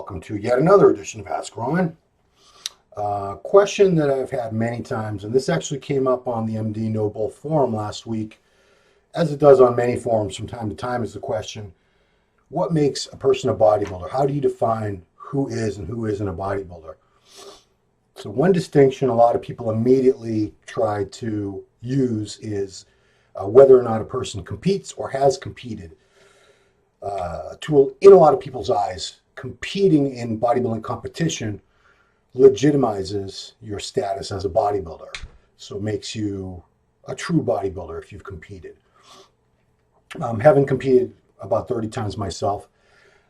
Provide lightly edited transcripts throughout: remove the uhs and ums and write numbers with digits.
welcome to yet another edition of Ask Ron. Question that I've had many times, and this actually came up on the MD Noble forum last week, as it does on many forums from time to time, is the question, what makes a person a bodybuilder? How do you define who is and who isn't a bodybuilder? So one distinction a lot of people immediately try to use is whether or not a person competes or has competed. In a lot of people's eyes, competing in bodybuilding competition legitimizes your status as a bodybuilder. So it makes you a true bodybuilder if you've competed. Having competed about 30 times myself,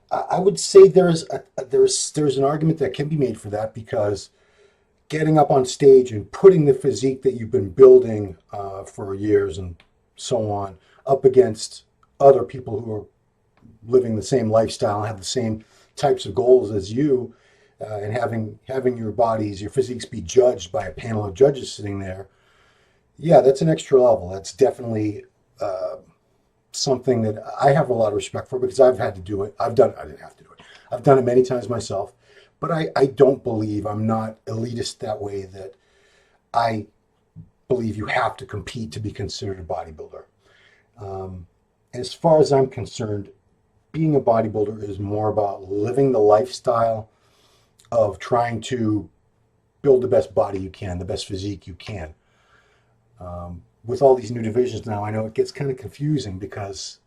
I would say there's an argument that can be made for that, because getting up on stage and putting the physique that you've been building for years and so on up against other people who are living the same lifestyle and have the same types of goals as you, and having your physiques be judged by a panel of judges sitting there, yeah, that's an extra level. That's definitely something that I have a lot of respect for, because I've had to do it. I didn't have to do it. I've done it many times myself, but I don't believe, I'm not elitist that way, that I believe you have to compete to be considered a bodybuilder. As far as I'm concerned, being a bodybuilder is more about living the lifestyle of trying to build the best body you can, the best physique you can. With all these new divisions now, I know it gets kind of confusing, because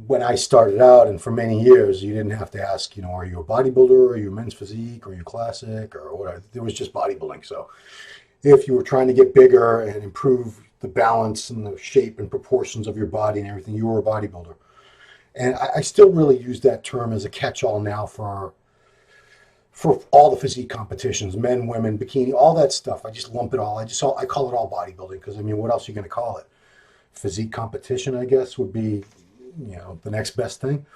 when I started out, and for many years, you didn't have to ask, are you a bodybuilder, or are you men's physique, or are you classic, or whatever. There was just bodybuilding. So if you were trying to get bigger and improve the balance and the shape and proportions of your body and everything, you were a bodybuilder. And I still really use that term as a catch-all now for all the physique competitions, men, women, bikini, all that stuff. I just lump it all. I call it all bodybuilding, because what else are you going to call it? Physique competition, I guess, would be, the next best thing.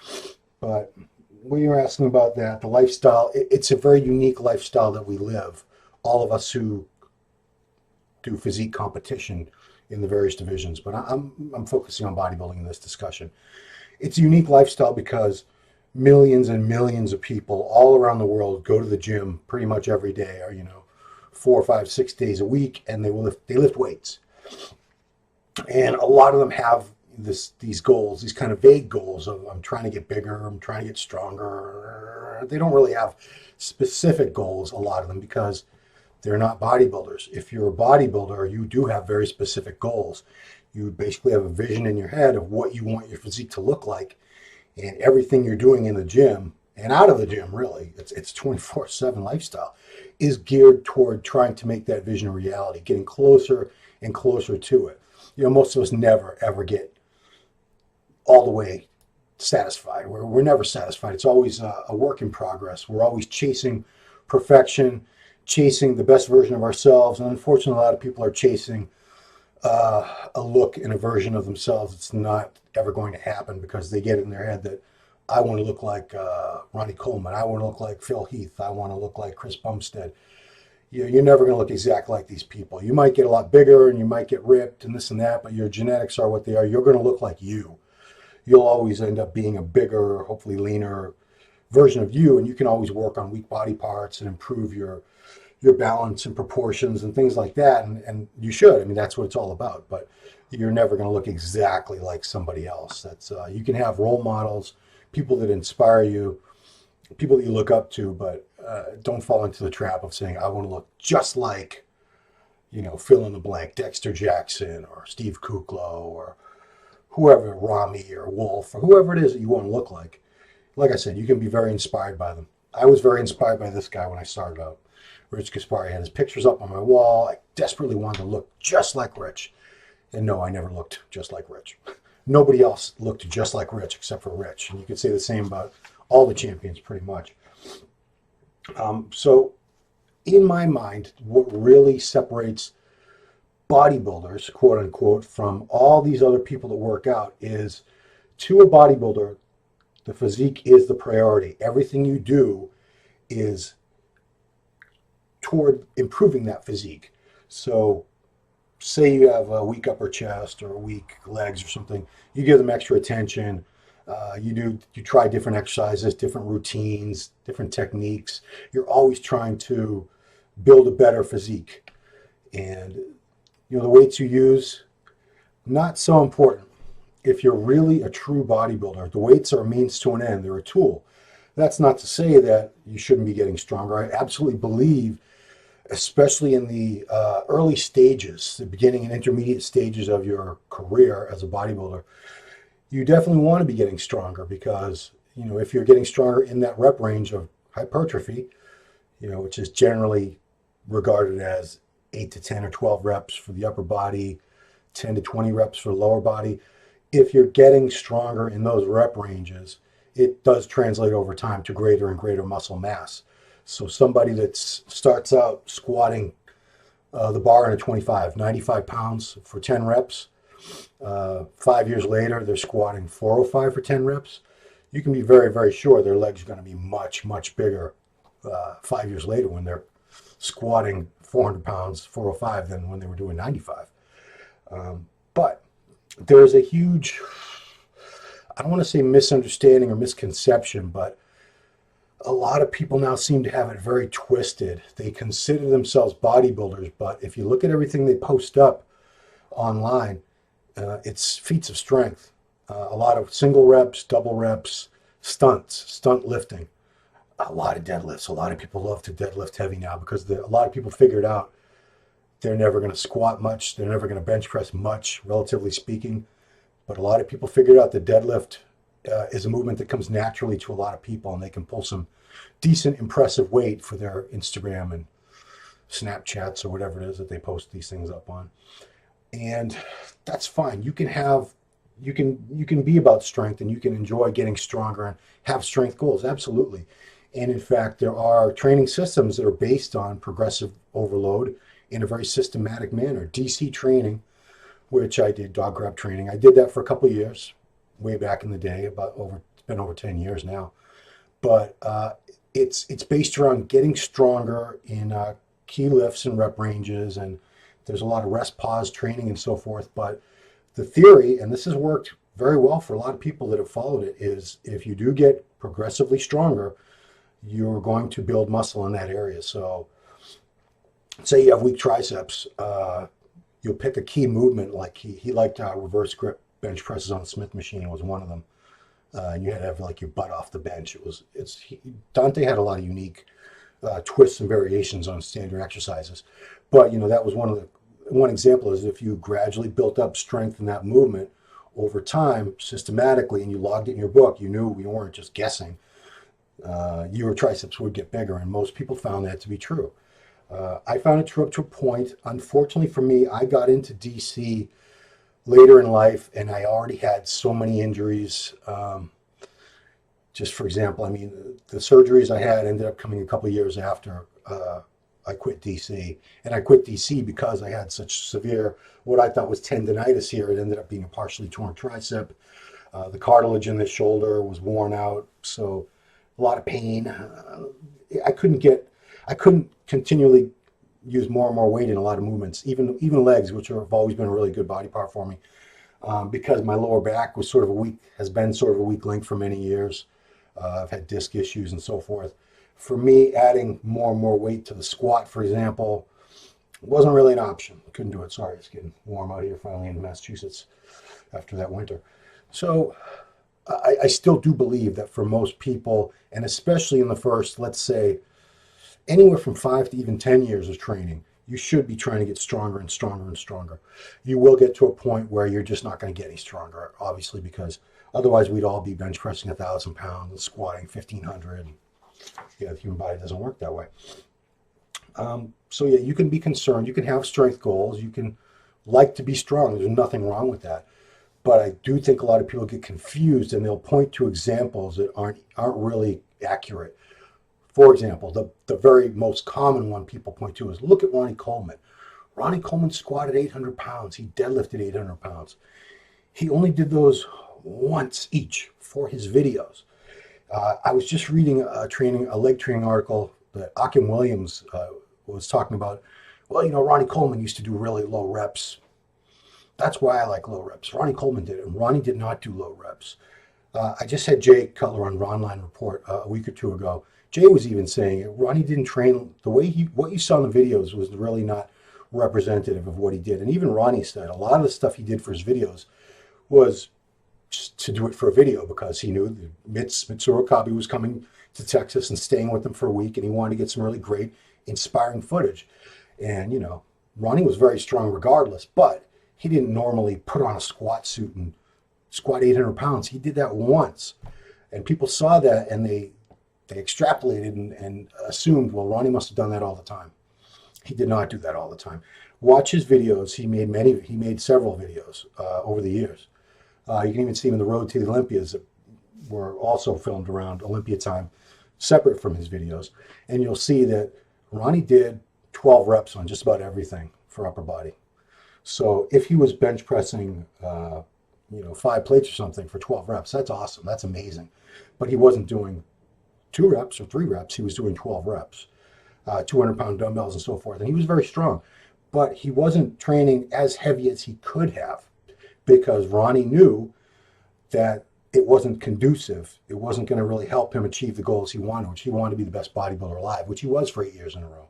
But when you're asking about that, the lifestyle, it's a very unique lifestyle that we live. All of us who do physique competition in the various divisions, but I'm focusing on bodybuilding in this discussion. It's a unique lifestyle because millions and millions of people all around the world go to the gym pretty much every day, or 4, 5, 6 days a week, and they lift weights. And a lot of them have these goals, these kind of vague goals of, I'm trying to get bigger, I'm trying to get stronger. They don't really have specific goals, a lot of them, because they're not bodybuilders. If you're a bodybuilder, you do have very specific goals. You basically have a vision in your head of what you want your physique to look like, and everything you're doing in the gym and out of the gym, really, it's 24/7 lifestyle, is geared toward trying to make that vision a reality, getting closer and closer to it. Most of us never, ever get all the way satisfied. We're never satisfied. It's always a work in progress. We're always chasing perfection, chasing the best version of ourselves. And unfortunately, a lot of people are chasing a look and a version of themselves. It's not ever going to happen, because they get it in their head that I want to look like Ronnie Coleman. I want to look like Phil Heath. I want to look like Chris Bumstead. You're never going to look exactly like these people. You might get a lot bigger and you might get ripped and this and that, but your genetics are what they are. You're going to look like you. You'll always end up being a bigger, hopefully leaner version of you, and you can always work on weak body parts and improve your balance and proportions and things like that. And you should. That's what it's all about. But you're never going to look exactly like somebody else. You can have role models, people that inspire you, people that you look up to, but don't fall into the trap of saying, I want to look just like, fill in the blank, Dexter Jackson or Steve Kuklo or whoever, Rami or Wolf or whoever it is that you want to look like. Like I said, you can be very inspired by them. I was very inspired by this guy when I started out. Rich Gaspari had his pictures up on my wall. I desperately wanted to look just like Rich. And no, I never looked just like Rich. Nobody else looked just like Rich except for Rich. And you could say the same about all the champions pretty much. So in my mind, what really separates bodybuilders, quote unquote, from all these other people that work out is, to a bodybuilder, the physique is the priority. Everything you do is toward improving that physique. So say you have a weak upper chest or weak legs or something, you give them extra attention. You try different exercises, different routines, different techniques. You're always trying to build a better physique. And the weights you use, not so important. If you're really a true bodybuilder, the weights are a means to an end. They're a tool. That's not to say that you shouldn't be getting stronger. I absolutely believe, especially in the early stages, the beginning and intermediate stages of your career as a bodybuilder, you definitely want to be getting stronger, because if you're getting stronger in that rep range of hypertrophy, which is generally regarded as 8 to 10 or 12 reps for the upper body, 10 to 20 reps for the lower body. If you're getting stronger in those rep ranges, it does translate over time to greater and greater muscle mass. So somebody that starts out squatting the bar in a 25, 95 pounds for 10 reps, 5 years later, they're squatting 405 for 10 reps. You can be very, very sure their legs are going to be much, much bigger 5 years later when they're squatting 400 pounds, 405, than when they were doing 95. But there's a huge, I don't want to say misunderstanding or misconception, but a lot of people now seem to have it very twisted. They consider themselves bodybuilders, but if you look at everything they post up online, it's feats of strength. A lot of single reps, double reps, stunts, stunt lifting, a lot of deadlifts. A lot of people love to deadlift heavy now because a lot of people figured out they're never going to squat much. They're never going to bench press much, relatively speaking. But a lot of people figured out the deadlift is a movement that comes naturally to a lot of people, and they can pull some decent, impressive weight for their Instagram and Snapchats or whatever it is that they post these things up on. And that's fine. You can be about strength, and you can enjoy getting stronger and have strength goals. Absolutely. And in fact, there are training systems that are based on progressive overload in a very systematic manner. DC training, which I did, dog grab training. I did that for a couple of years, way back in the day, it's been over 10 years now. But it's based around getting stronger in key lifts and rep ranges, and there's a lot of rest pause training and so forth. But the theory, and this has worked very well for a lot of people that have followed it, is if you do get progressively stronger, you're going to build muscle in that area. So say you have weak triceps, you'll pick a key movement, like he liked reverse grip bench presses on the Smith machine was one of them. And you had to have like your butt off the bench. Dante had a lot of unique twists and variations on standard exercises. But that was one example, is if you gradually built up strength in that movement over time, systematically, and you logged it in your book, you knew you weren't just guessing, your triceps would get bigger. And most people found that to be true. I found it true up to a point. Unfortunately for me, I got into DC later in life, and I already had so many injuries. Just for example, the surgeries I had ended up coming a couple of years after I quit DC. And I quit DC because I had such severe, what I thought was tendonitis here. It ended up being a partially torn tricep. The cartilage in the shoulder was worn out, so a lot of pain. I couldn't continually use more and more weight in a lot of movements, even legs, which have always been a really good body part for me, because my lower back was has been sort of a weak link for many years. I've had disc issues and so forth. For me, adding more and more weight to the squat, for example, wasn't really an option. Couldn't do it. Sorry, it's getting warm out here finally in Massachusetts after that winter. So I still do believe that for most people, and especially in the first, let's say, anywhere from 5 to even 10 years of training, you should be trying to get stronger and stronger and stronger. You will get to a point where you're just not going to get any stronger, obviously, because otherwise we'd all be bench pressing 1,000 pounds and squatting 1,500. The human body doesn't work that way. So yeah, you can be concerned. You can have strength goals. You can like to be strong. There's nothing wrong with that. But I do think a lot of people get confused, and they'll point to examples that aren't really accurate. For example, the very most common one people point to is, look at Ronnie Coleman. Ronnie Coleman squatted 800 pounds. He deadlifted 800 pounds. He only did those once each for his videos. I was just reading a leg training article that Akim Williams was talking about. Well, Ronnie Coleman used to do really low reps. That's why I like low reps. Ronnie Coleman did it, and Ronnie did not do low reps. I just had Jay Cutler on Ronline Report a week or two ago. Jay was even saying it. Ronnie didn't train the way what you saw in the videos was really not representative of what he did. And even Ronnie said a lot of the stuff he did for his videos was just to do it for a video because he knew that Mitsuru Akabe was coming to Texas and staying with them for a week, and he wanted to get some really great, inspiring footage. And, Ronnie was very strong regardless, but he didn't normally put on a squat suit and squat 800 pounds. He did that once. And people saw that and they extrapolated and assumed, well, Ronnie must have done that all the time. He did not do that all the time. Watch his videos. He made several videos over the years. You can even see him in the Road to the Olympias that were also filmed around Olympia time, separate from his videos. And you'll see that Ronnie did 12 reps on just about everything for upper body. So if he was bench pressing, 5 plates or something for 12 reps, that's awesome. That's amazing. But he wasn't doing 2 reps or 3 reps. He was doing 12 reps, 200-pound dumbbells and so forth. And he was very strong. But he wasn't training as heavy as he could have because Ronnie knew that it wasn't conducive. It wasn't going to really help him achieve the goals he wanted, which he wanted to be the best bodybuilder alive, which he was for 8 years in a row.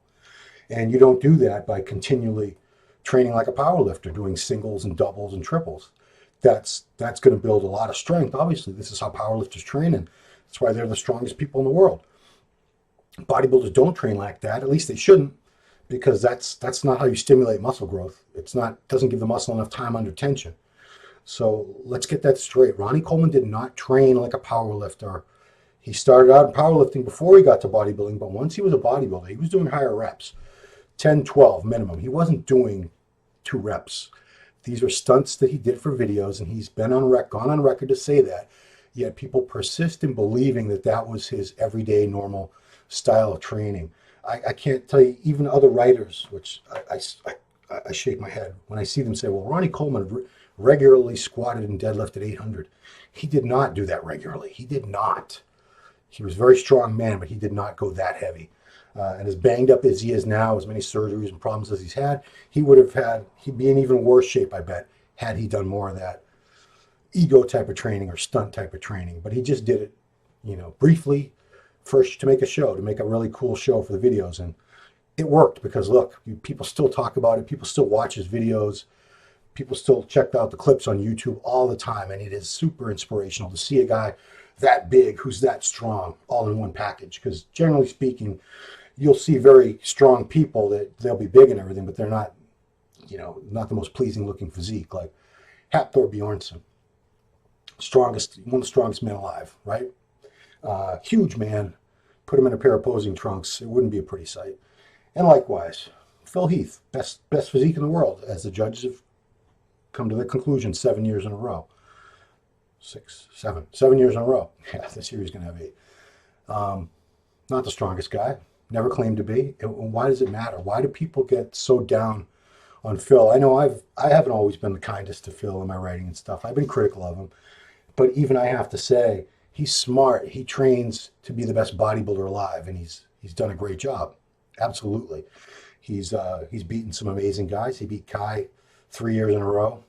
And you don't do that by continually training like a power lifter, doing singles and doubles and triples. That's going to build a lot of strength. Obviously, this is how powerlifters train, and that's why they're the strongest people in the world. Bodybuilders don't train like that. At least they shouldn't, because that's not how you stimulate muscle growth. Doesn't give the muscle enough time under tension. So let's get that straight. Ronnie Coleman did not train like a power lifter. He started out in powerlifting before he got to bodybuilding, but once he was a bodybuilder, he was doing higher reps, 10, 12 minimum. He wasn't doing 2 reps. These were stunts that he did for videos, and he's gone on record to say that. Yet people persist in believing that that was his everyday normal style of training. I can't tell you, even other writers, which I shake my head when I see them say, well, Ronnie Coleman regularly squatted and deadlifted 800. He did not do that regularly. He did not. He was a very strong man, but he did not go that heavy. And as banged up as he is now, as many surgeries and problems as he's had, he'd be in even worse shape, I bet, had he done more of that ego type of training or stunt type of training. But he just did it, briefly, first to make a really cool show for the videos. And it worked because, look, people still talk about it. People still watch his videos. People still check out the clips on YouTube all the time. And it is super inspirational to see a guy that big who's that strong all in one package. Because generally speaking, you'll see very strong people that they'll be big and everything, but they're not, not the most pleasing looking physique. Like Hafthor Bjornsson, one of the strongest men alive, right? Huge man. Put him in a pair of posing trunks, it wouldn't be a pretty sight. And likewise, Phil Heath, best physique in the world, as the judges have come to the conclusion 7 years in a row. 7 years in a row. Yeah, this year he's going to have 8. Not the strongest guy. Never claimed to be. Why does it matter? Why do people get so down on Phil? I know I haven't always been the kindest to Phil in my writing and stuff. I've been critical of him. But even I have to say, he's smart. He trains to be the best bodybuilder alive, and he's done a great job. Absolutely. He's beaten some amazing guys. He beat Kai 3 years in a row.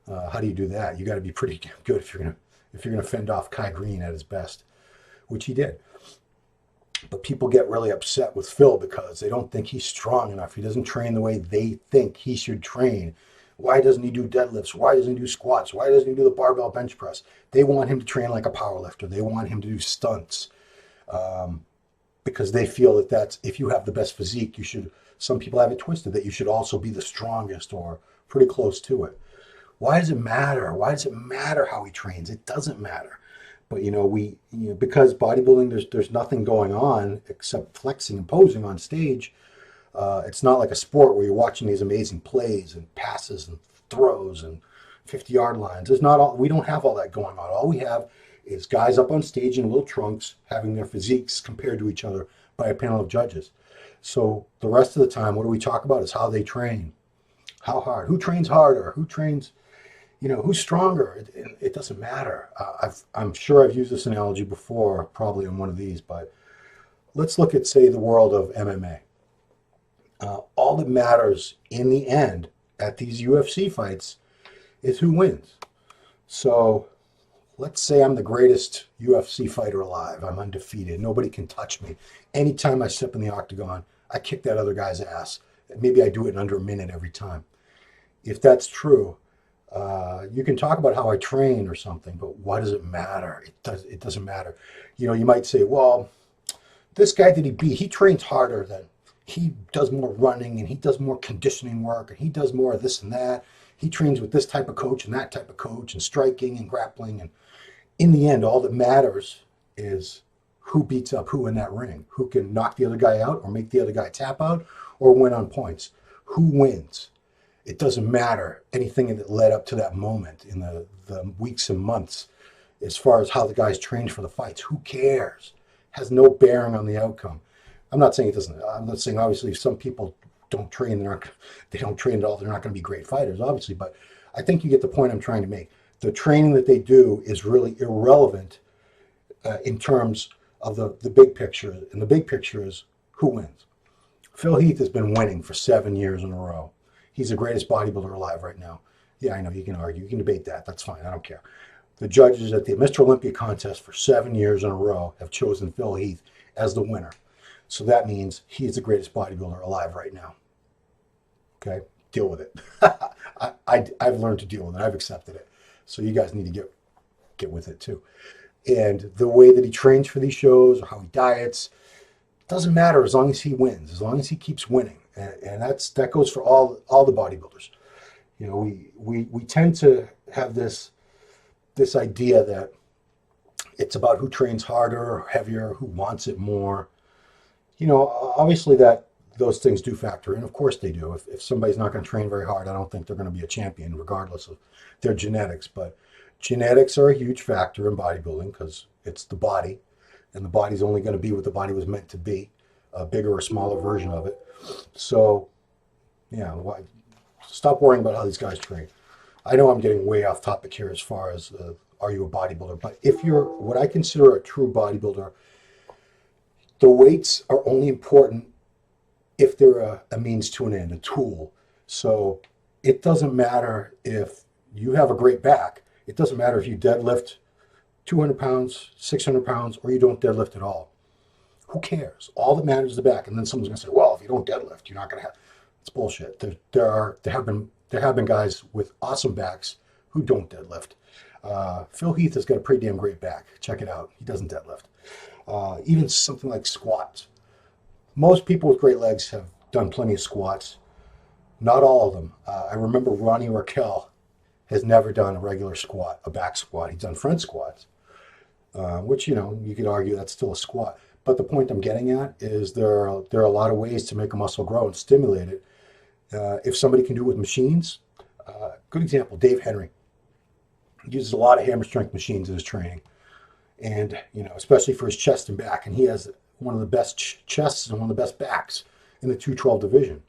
How do you do that? You got to be pretty good if you're gonna fend off Kai Green at his best, which he did. But people get really upset with Phil because they don't think he's strong enough. He doesn't train the way they think he should train. Why doesn't he do deadlifts? Why doesn't he do squats? Why doesn't he do the barbell bench press? They want him to train like a power lifter. They want him to do stunts because they feel that if you have the best physique, you should. Some people have it twisted that you should also be the strongest or pretty close to it. Why does it matter? Why does it matter how he trains? It doesn't matter. But because bodybuilding, there's nothing going on except flexing and posing on stage. It's not like a sport where you're watching these amazing plays and passes and throws and 50-yard lines. We don't have all that going on. All we have is guys up on stage in little trunks having their physiques compared to each other by a panel of judges. So the rest of the time, what do we talk about is how they train, how hard, who trains harder, who trains, who's stronger. It doesn't matter. I'm sure I've used this analogy before, probably on one of these, but let's look at, say, the world of MMA. All that matters in the end at these UFC fights is who wins. So let's say I'm the greatest UFC fighter alive. I'm undefeated. Nobody can touch me. Anytime I step in the octagon, I kick that other guy's ass. Maybe I do it in under a minute every time. If that's true, you can talk about how I train or something, but what does it matter? It doesn't matter. You know, you might say, well, this guy that he beat, he trains harder than, he does more running and he does more conditioning work and he does more of this and that. He trains with this type of coach and that type of coach and striking and grappling. And in the end, all that matters is who beats up who in that ring, who can knock the other guy out or make the other guy tap out or win on points. Who wins? It doesn't matter anything that led up to that moment in the weeks and months as far as how the guys trained for the fights. Who cares? Has no bearing on the outcome. I'm not saying it doesn't. I'm not saying obviously if some people don't train, they don't train at all, they're not going to be great fighters, obviously. But I think you get the point I'm trying to make. The training that they do is really irrelevant in terms of the big picture. And the big picture is who wins. Phil Heath has been winning for 7 years in a row. He's the greatest bodybuilder alive right now. Yeah, I know, you can argue, you can debate that. That's fine, I don't care. The judges at the Mr. Olympia contest for 7 years in a row have chosen Phil Heath as the winner. So that means he is the greatest bodybuilder alive right now. Okay, deal with it. I've learned to deal with it. I've accepted it. So you guys need to get with it too. And the way that he trains for these shows or how he diets doesn't matter as long as he wins, as long as he keeps winning. And that goes for all the bodybuilders. You know, we tend to have this idea that it's about who trains harder or heavier, who wants it more. You know, obviously those things do factor in. Of course they do. If somebody's not going to train very hard, I don't think they're going to be a champion regardless of their genetics. But genetics are a huge factor in bodybuilding because it's the body, and the body's only going to be what the body was meant to be, a bigger or smaller version of it. So, yeah, stop worrying about how these guys train. I know I'm getting way off topic here as far as are you a bodybuilder, but if you're what I consider a true bodybuilder, the weights are only important if they're a means to an end, a tool. So it doesn't matter if you have a great back. It doesn't matter if you deadlift 200 pounds, 600 pounds, or you don't deadlift at all. Who cares? All that matters is the back. And then someone's going to say, well, if you don't deadlift, you're not going to have... It's bullshit. There have been guys with awesome backs who don't deadlift. Phil Heath has got a pretty damn great back. Check it out. He doesn't deadlift. Even something like squats. Most people with great legs have done plenty of squats. Not all of them. I remember Ronnie Raquel has never done a regular squat, a back squat. He's done front squats, which, you know, you could argue that's still a squat. But the point I'm getting at is there are a lot of ways to make a muscle grow and stimulate it. If somebody can do it with machines, good example, Dave Henry. He uses a lot of hammer strength machines in his training. And, you know, especially for his chest and back. And he has one of the best chests and one of the best backs in the 212 division.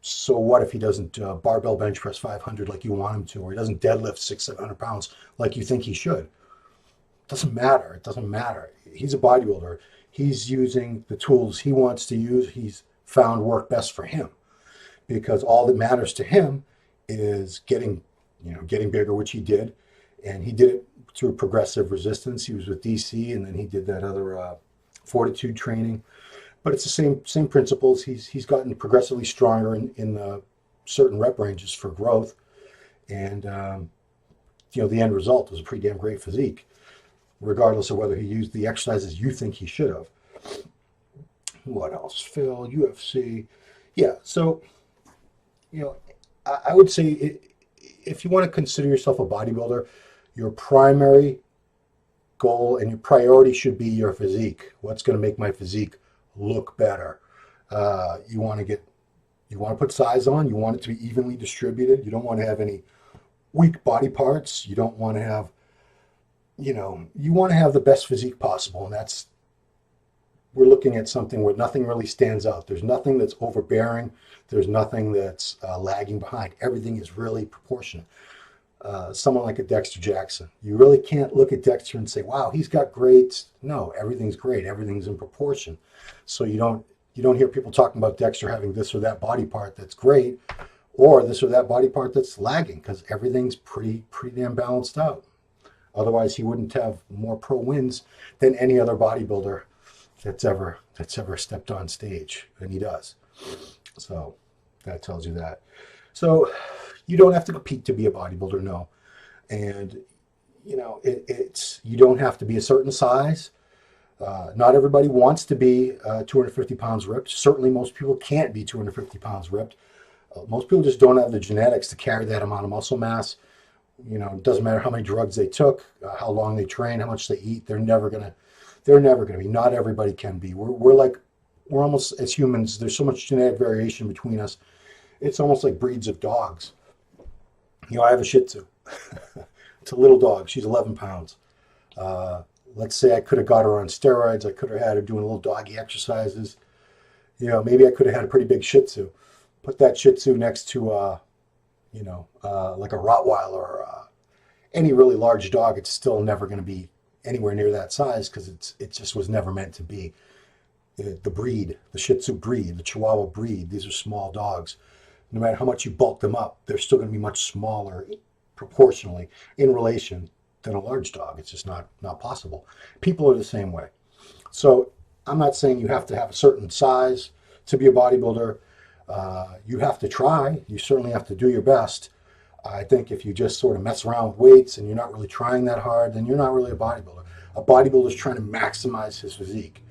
So what if he doesn't barbell bench press 500 like you want him to, or he doesn't deadlift 600-700 pounds like you think he should? It doesn't matter. It doesn't matter. He's a bodybuilder. He's using the tools he wants to use. He's found work best for him, because all that matters to him is getting bigger, which he did, and he did it through progressive resistance. He was with DC, and then he did that other fortitude training. But it's the same principles. He's gotten progressively stronger in certain rep ranges for growth, and you know, the end result was a pretty damn great physique, regardless of whether he used the exercises you think he should have. What else? Phil, UFC, yeah. So, you know, I would say if you want to consider yourself a bodybuilder, your primary goal and your priority should be your physique. What's going to make my physique look better? You want to put size on. You want it to be evenly distributed. You don't want to have any weak body parts. You don't want to have, you know, you want to have the best physique possible. And we're looking at something where nothing really stands out. There's nothing that's overbearing. There's nothing that's lagging behind. Everything is really proportionate. Someone like a Dexter Jackson, you really can't look at Dexter and say, wow, he's got great. No, everything's great. Everything's in proportion. So you don't hear people talking about Dexter having this or that body part that's great, or this or that body part that's lagging because everything's pretty damn balanced out. Otherwise, he wouldn't have more pro wins than any other bodybuilder that's ever stepped on stage, and he does. So that tells you that. So you don't have to compete to be a bodybuilder, no. And you know, you don't have to be a certain size. Not everybody wants to be 250 pounds ripped. Certainly, most people can't be 250 pounds ripped. Most people just don't have the genetics to carry that amount of muscle mass. You know, it doesn't matter how many drugs they took, how long they train, how much they eat. They're never gonna be. Not everybody can be. We're almost, as humans, there's so much genetic variation between us. It's almost like breeds of dogs. You know, I have a Shih Tzu. It's a little dog. She's 11 pounds. Let's say I could have got her on steroids. I could have had her doing little doggy exercises. You know, maybe I could have had a pretty big Shih Tzu. Put that Shih Tzu next to, like a Rottweiler or any really large dog. It's still never going to be anywhere near that size because it just was never meant to be. The breed, the Shih Tzu breed, the Chihuahua breed, these are small dogs. No matter how much you bulk them up, they're still going to be much smaller proportionally in relation than a large dog. It's just not possible. People are the same way. So I'm not saying you have to have a certain size to be a bodybuilder. You have to try. You certainly have to do your best. I think if you just sort of mess around with weights and you're not really trying that hard, then you're not really a bodybuilder. A bodybuilder is trying to maximize his physique.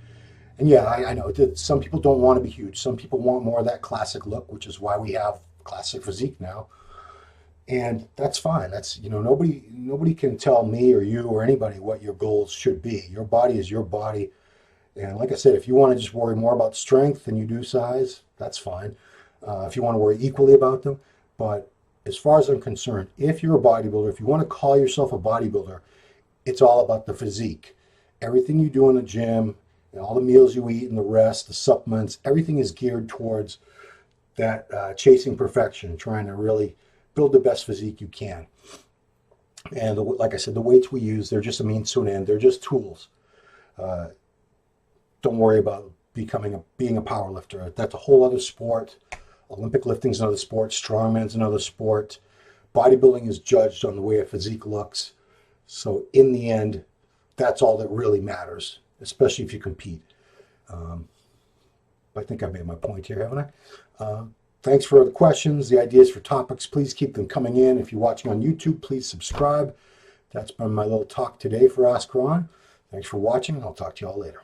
And yeah, I know that some people don't want to be huge. Some people want more of that classic look, which is why we have classic physique now. And that's fine. That's, you know, nobody can tell me or you or anybody what your goals should be. Your body is your body. And like I said, if you want to just worry more about strength than you do size, that's fine. If you want to worry equally about them. But as far as I'm concerned, if you're a bodybuilder, if you want to call yourself a bodybuilder, it's all about the physique. Everything you do in the gym, and all the meals you eat and the rest, the supplements, everything is geared towards that chasing perfection, trying to really build the best physique you can. And like I said, the weights we use, they're just a means to an end. They're just tools. Don't worry about being a power lifter. That's a whole other sport. Olympic lifting is another sport. Strongman's another sport. Bodybuilding is judged on the way a physique looks. So in the end, that's all that really matters, especially if you compete. I think I made my point here, haven't I? Thanks for the questions, the ideas for topics. Please keep them coming in. If you're watching on YouTube, please subscribe. That's been my little talk today for Ask Ron. Thanks for watching. I'll talk to you all later.